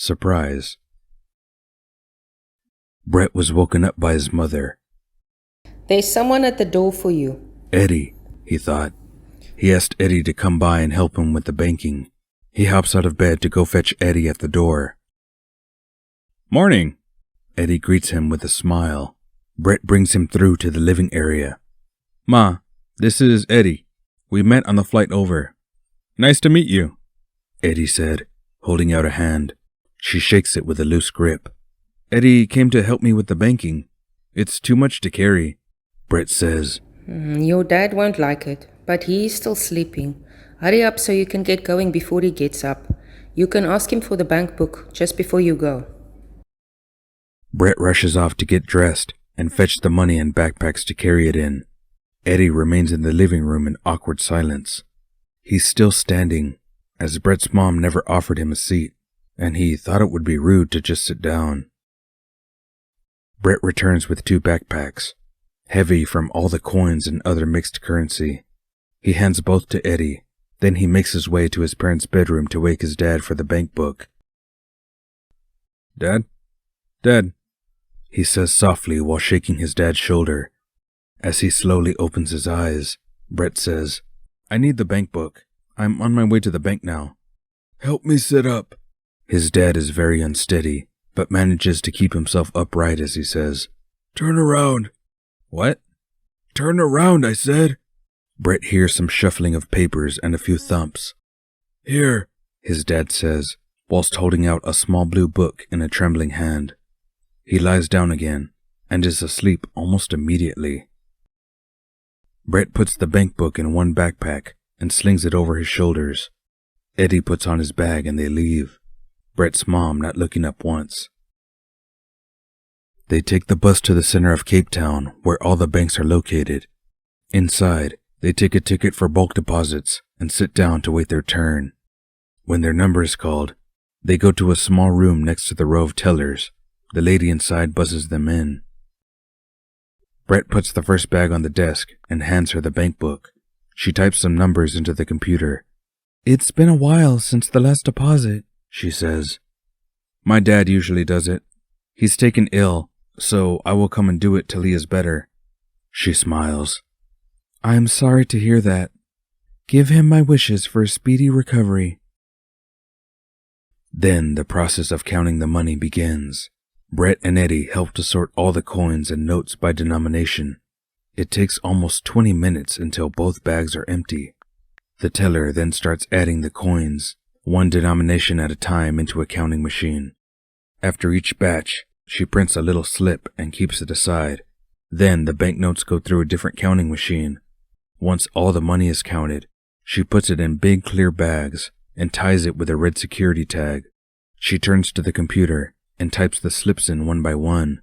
surprise. Brett was woken up by his mother. There's someone at the door for you. Eddie, he thought. He asked Eddie to come by and help him with the banking. He hops out of bed to go fetch Eddie at the door. Morning! Eddie greets him with a smile. Brett brings him through to the living area. Ma, this is Eddie. We met on the flight over. Nice to meet you, Eddie said, holding out a hand. She shakes it with a loose grip. Eddie came to help me with the banking. It's too much to carry, Brett says. Your dad won't like it, but he's still sleeping. Hurry up so you can get going before he gets up. You can ask him for the bank book just before you go. Brett rushes off to get dressed and fetch the money and backpacks to carry it in. Eddie remains in the living room in awkward silence. He's still standing, as Brett's mom never offered him a seat, and he thought it would be rude to just sit down. Brett returns with 2 backpacks, heavy from all the coins and other mixed currency. He hands both to Eddie, then he makes his way to his parents' bedroom to wake his dad for the bank book. Dad? Dad, he says softly while shaking his dad's shoulder. As he slowly opens his eyes, Brett says, I need the bank book. I'm on my way to the bank now. Help me sit up. His dad is very unsteady, but manages to keep himself upright as he says, Turn around. What? Turn around, I said. Brett hears some shuffling of papers and a few thumps. Here, his dad says, whilst holding out a small blue book in a trembling hand. He lies down again and is asleep almost immediately. Brett puts the bank book in one backpack and slings it over his shoulders. Eddie puts on his bag and they leave, Brett's mom not looking up once. They take the bus to the center of Cape Town, where all the banks are located. Inside, they take a ticket for bulk deposits and sit down to wait their turn. When their number is called, they go to a small room next to the row of tellers. The lady inside buzzes them in. Brett puts the first bag on the desk and hands her the bank book. She types some numbers into the computer. It's been a while since the last deposit, she says. My dad usually does it. He's taken ill, so I will come and do it till he is better. She smiles. I am sorry to hear that. Give him my wishes for a speedy recovery. Then the process of counting the money begins. Brett and Eddie help to sort all the coins and notes by denomination. It takes almost 20 minutes until both bags are empty. The teller then starts adding the coins, one denomination at a time, into a counting machine. After each batch, she prints a little slip and keeps it aside. Then the banknotes go through a different counting machine. Once all the money is counted, she puts it in big clear bags and ties it with a red security tag. She turns to the computer and types the slips in one by one.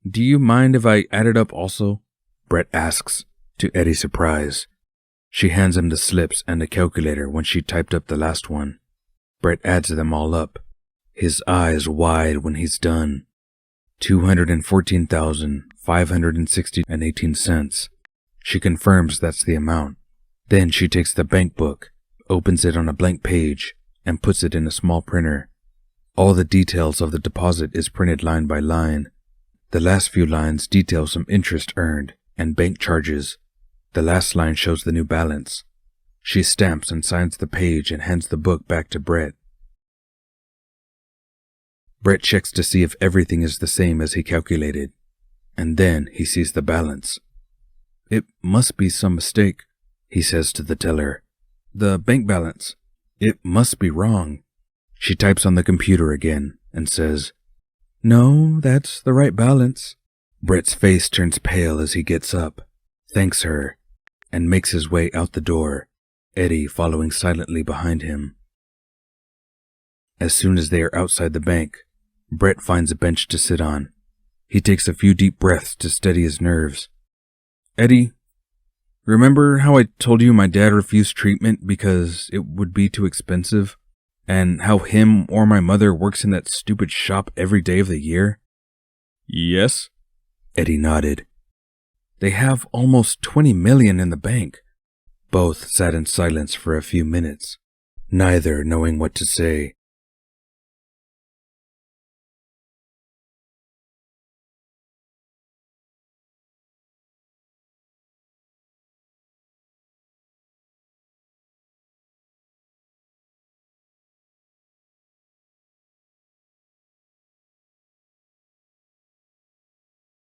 Do you mind if I add it up also? Brett asks, to Eddie's surprise. She hands him the slips and a calculator when she typed up the last one. Brett adds them all up, his eyes wide when he's done. 214,560.18 cents. She confirms that's the amount. Then she takes the bank book, opens it on a blank page, and puts it in a small printer. All the details of the deposit is printed line by line. The last few lines detail some interest earned and bank charges. The last line shows the new balance. She stamps and signs the page and hands the book back to Brett. Brett checks to see if everything is the same as he calculated, and then he sees the balance. It must be some mistake, he says to the teller. The bank balance. It must be wrong. She types on the computer again and says, No, that's the right balance. Brett's face turns pale as he gets up, thanks her, and makes his way out the door, Eddie following silently behind him. As soon as they are outside the bank, Brett finds a bench to sit on. He takes a few deep breaths to steady his nerves. Eddie, remember how I told you my dad refused treatment because it would be too expensive? And how him or my mother works in that stupid shop every day of the year? Yes, Eddie nodded. They have almost 20 million in the bank. Both sat in silence for a few minutes, neither knowing what to say.